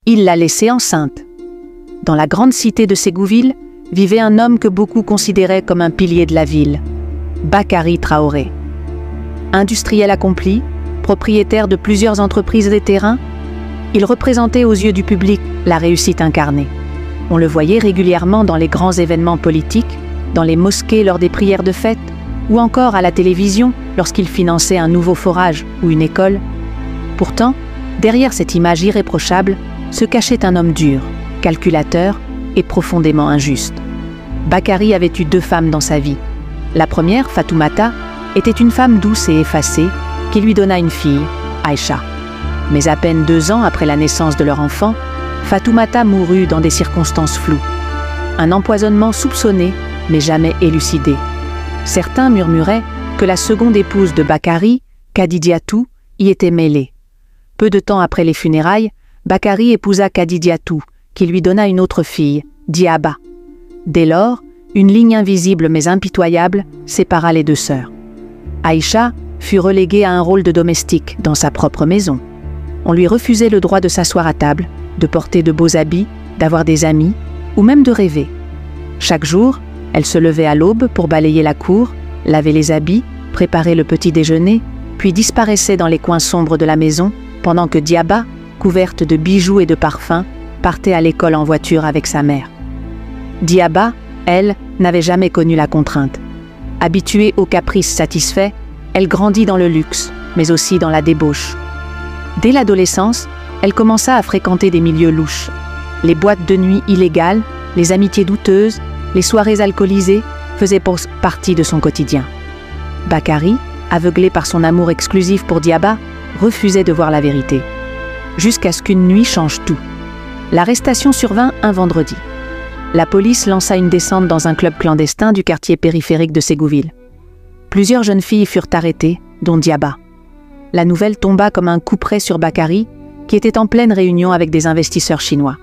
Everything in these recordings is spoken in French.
Il l'a laissée enceinte. Dans la grande cité de Ségouville vivait un homme que beaucoup considéraient comme un pilier de la ville, Bakary Traoré. Industriel accompli, propriétaire de plusieurs entreprises des terrains, il représentait aux yeux du public la réussite incarnée. On le voyait régulièrement dans les grands événements politiques, dans les mosquées lors des prières de fête, ou encore à la télévision lorsqu'il finançait un nouveau forage ou une école. Pourtant, derrière cette image irréprochable, se cachait un homme dur, calculateur et profondément injuste. Bakary avait eu 2 femmes dans sa vie. La première, Fatoumata, était une femme douce et effacée qui lui donna une fille, Aïcha. Mais à peine 2 ans après la naissance de leur enfant, Fatoumata mourut dans des circonstances floues. Un empoisonnement soupçonné, mais jamais élucidé. Certains murmuraient que la seconde épouse de Bakary, Kadidiatou, y était mêlée. Peu de temps après les funérailles, Bakary épousa Kadidiatou, qui lui donna une autre fille, Diaba. Dès lors, une ligne invisible mais impitoyable sépara les 2 sœurs. Aïcha fut reléguée à un rôle de domestique dans sa propre maison. On lui refusait le droit de s'asseoir à table, de porter de beaux habits, d'avoir des amis, ou même de rêver. Chaque jour, elle se levait à l'aube pour balayer la cour, laver les habits, préparer le petit déjeuner, puis disparaissait dans les coins sombres de la maison, pendant que Diaba, couverte de bijoux et de parfums, partait à l'école en voiture avec sa mère. Diaba, elle, n'avait jamais connu la contrainte. Habituée aux caprices satisfaits, elle grandit dans le luxe, mais aussi dans la débauche. Dès l'adolescence, elle commença à fréquenter des milieux louches. Les boîtes de nuit illégales, les amitiés douteuses, les soirées alcoolisées faisaient partie de son quotidien. Bakary, aveuglé par son amour exclusif pour Diaba, refusait de voir la vérité. Jusqu'à ce qu'une nuit change tout. L'arrestation survint un vendredi. La police lança une descente dans un club clandestin du quartier périphérique de Ségouville. Plusieurs jeunes filles furent arrêtées, dont Diaba. La nouvelle tomba comme un coup près sur Bakary, qui était en pleine réunion avec des investisseurs chinois.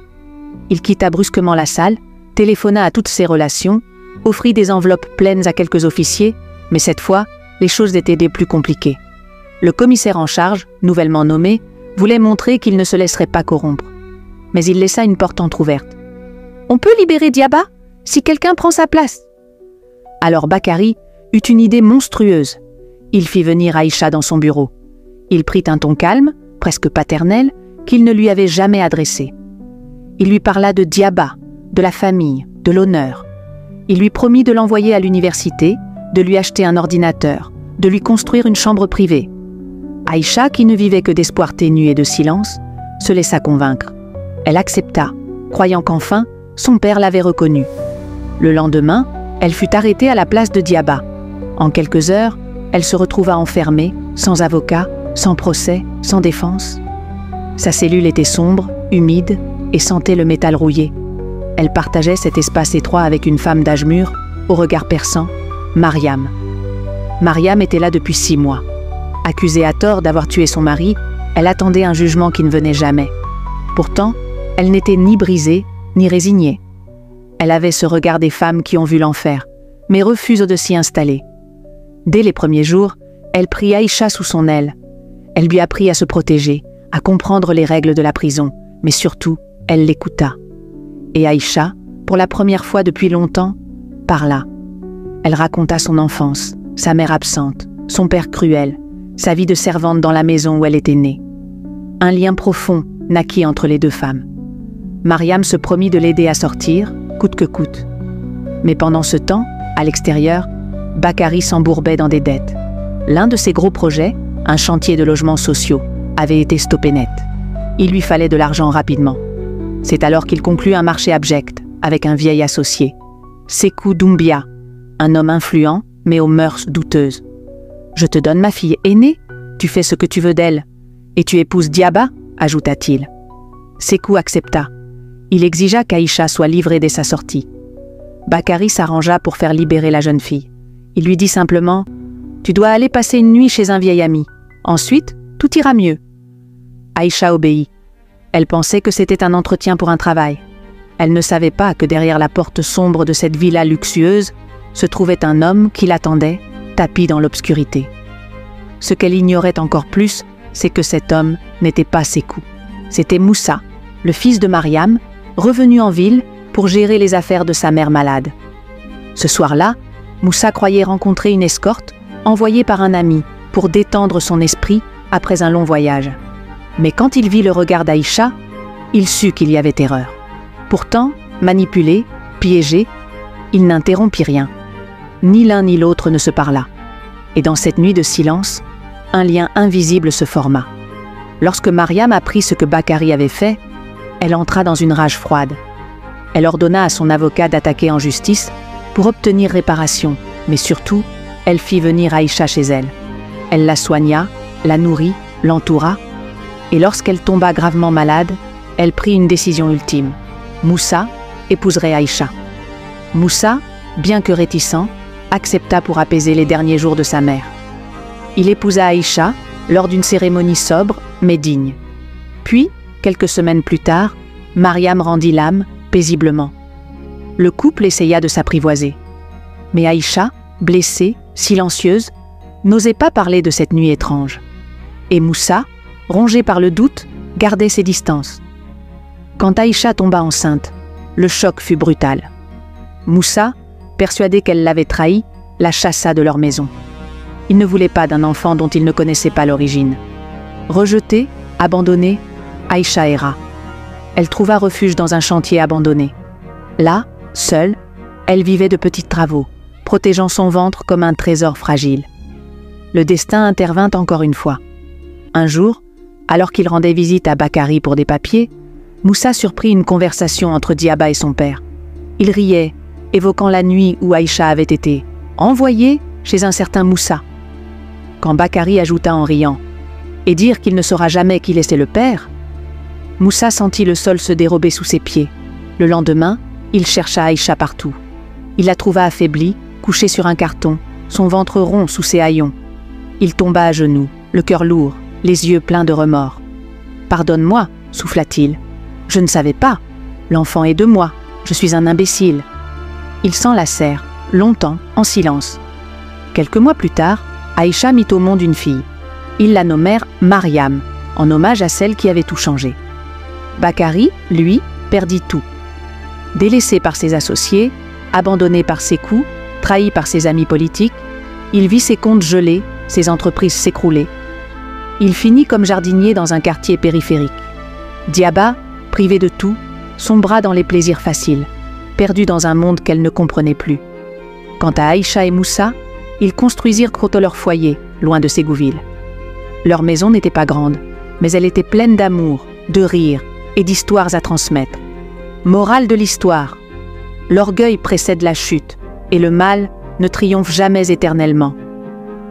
Il quitta brusquement la salle, téléphona à toutes ses relations, offrit des enveloppes pleines à quelques officiers, mais cette fois, les choses étaient des plus compliquées. Le commissaire en charge, nouvellement nommé, voulait montrer qu'il ne se laisserait pas corrompre. Mais il laissa une porte entrouverte. « On peut libérer Diaba si quelqu'un prend sa place !» Alors Bakary eut une idée monstrueuse. Il fit venir Aïcha dans son bureau. Il prit un ton calme, presque paternel, qu'il ne lui avait jamais adressé. Il lui parla de Diaba, de la famille, de l'honneur. Il lui promit de l'envoyer à l'université, de lui acheter un ordinateur, de lui construire une chambre privée. Aïcha, qui ne vivait que d'espoir ténu et de silence, se laissa convaincre. Elle accepta, croyant qu'enfin, son père l'avait reconnue. Le lendemain, elle fut arrêtée à la place de Diaba. En quelques heures, elle se retrouva enfermée, sans avocat, sans procès, sans défense. Sa cellule était sombre, humide et sentait le métal rouillé. Elle partageait cet espace étroit avec une femme d'âge mûr, au regard perçant, Mariam. Mariam était là depuis 6 mois. Accusée à tort d'avoir tué son mari, elle attendait un jugement qui ne venait jamais. Pourtant, elle n'était ni brisée, ni résignée. Elle avait ce regard des femmes qui ont vu l'enfer, mais refusent de s'y installer. Dès les premiers jours, elle prit Aïcha sous son aile. Elle lui apprit à se protéger, à comprendre les règles de la prison, mais surtout, elle l'écouta. Et Aïcha, pour la première fois depuis longtemps, parla. Elle raconta son enfance, sa mère absente, son père cruel, sa vie de servante dans la maison où elle était née. Un lien profond naquit entre les 2 femmes. Mariam se promit de l'aider à sortir, coûte que coûte. Mais pendant ce temps, à l'extérieur, Bakary s'embourbait dans des dettes. L'un de ses gros projets, un chantier de logements sociaux, avait été stoppé net. Il lui fallait de l'argent rapidement. C'est alors qu'il conclut un marché abject avec un vieil associé, Sékou Doumbia, un homme influent mais aux mœurs douteuses. « Je te donne ma fille aînée, tu fais ce que tu veux d'elle, et tu épouses Diaba ?» ajouta-t-il. Sékou accepta. Il exigea qu'Aïcha soit livrée dès sa sortie. Bakary s'arrangea pour faire libérer la jeune fille. Il lui dit simplement « Tu dois aller passer une nuit chez un vieil ami. Ensuite, tout ira mieux. » Aïcha obéit. Elle pensait que c'était un entretien pour un travail. Elle ne savait pas que derrière la porte sombre de cette villa luxueuse se trouvait un homme qui l'attendait, tapi dans l'obscurité. Ce qu'elle ignorait encore plus, c'est que cet homme n'était pas Sékou. C'était Moussa, le fils de Mariam, revenu en ville pour gérer les affaires de sa mère malade. Ce soir-là, Moussa croyait rencontrer une escorte envoyée par un ami pour détendre son esprit après un long voyage. Mais quand il vit le regard d'Aïcha, il sut qu'il y avait erreur. Pourtant, manipulé, piégé, il n'interrompit rien. Ni l'un ni l'autre ne se parla. Et dans cette nuit de silence, un lien invisible se forma. Lorsque Mariam apprit ce que Bakari avait fait, elle entra dans une rage froide. Elle ordonna à son avocat d'attaquer en justice pour obtenir réparation, mais surtout, elle fit venir Aïcha chez elle. Elle la soigna, la nourrit, l'entoura, et lorsqu'elle tomba gravement malade, elle prit une décision ultime. Moussa épouserait Aïcha. Moussa, bien que réticent, accepta pour apaiser les derniers jours de sa mère. Il épousa Aïcha lors d'une cérémonie sobre mais digne. Puis, quelques semaines plus tard, Mariam rendit l'âme paisiblement. Le couple essaya de s'apprivoiser. Mais Aïcha, blessée, silencieuse, n'osait pas parler de cette nuit étrange. Et Moussa, rongé par le doute, gardait ses distances. Quand Aïcha tomba enceinte, le choc fut brutal. Moussa, persuadé qu'elle l'avait trahi, la chassa de leur maison. Il ne voulait pas d'un enfant dont il ne connaissait pas l'origine. Rejetée, abandonnée, Aïcha erra. Elle trouva refuge dans un chantier abandonné. Là, seule, elle vivait de petits travaux, protégeant son ventre comme un trésor fragile. Le destin intervint encore une fois. Un jour, alors qu'il rendait visite à Bakari pour des papiers, Moussa surprit une conversation entre Diaba et son père. Il riait, évoquant la nuit où Aïcha avait été envoyée chez un certain Moussa. Quand Bakari ajouta en riant « Et dire qu'il ne saura jamais qui laissait le père », Moussa sentit le sol se dérober sous ses pieds. Le lendemain, il chercha Aïcha partout. Il la trouva affaiblie, couchée sur un carton, son ventre rond sous ses haillons. Il tomba à genoux, le cœur lourd, les yeux pleins de remords. « Pardonne-moi » souffla-t-il. « Je ne savais pas. L'enfant est de moi. Je suis un imbécile. » Ils s'enlacèrent, longtemps, en silence. Quelques mois plus tard, Aïcha mit au monde une fille. Ils la nommèrent Mariam, en hommage à celle qui avait tout changé. Bakari, lui, perdit tout. Délaissé par ses associés, abandonné par ses coups, trahi par ses amis politiques, il vit ses comptes gelés, ses entreprises s'écrouler. Il finit comme jardinier dans un quartier périphérique. Diaba, privée de tout, sombra dans les plaisirs faciles, perdue dans un monde qu'elle ne comprenait plus. Quant à Aïcha et Moussa, ils construisirent leur foyer, loin de Ségouville. Leur maison n'était pas grande, mais elle était pleine d'amour, de rire et d'histoires à transmettre. Morale de l'histoire: l'orgueil précède la chute, et le mal ne triomphe jamais éternellement.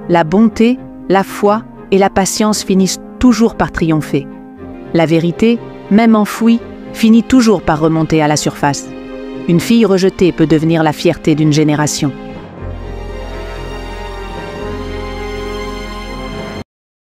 La bonté, la foi et la patience finissent toujours par triompher. La vérité, même enfouie, finit toujours par remonter à la surface. Une fille rejetée peut devenir la fierté d'une génération.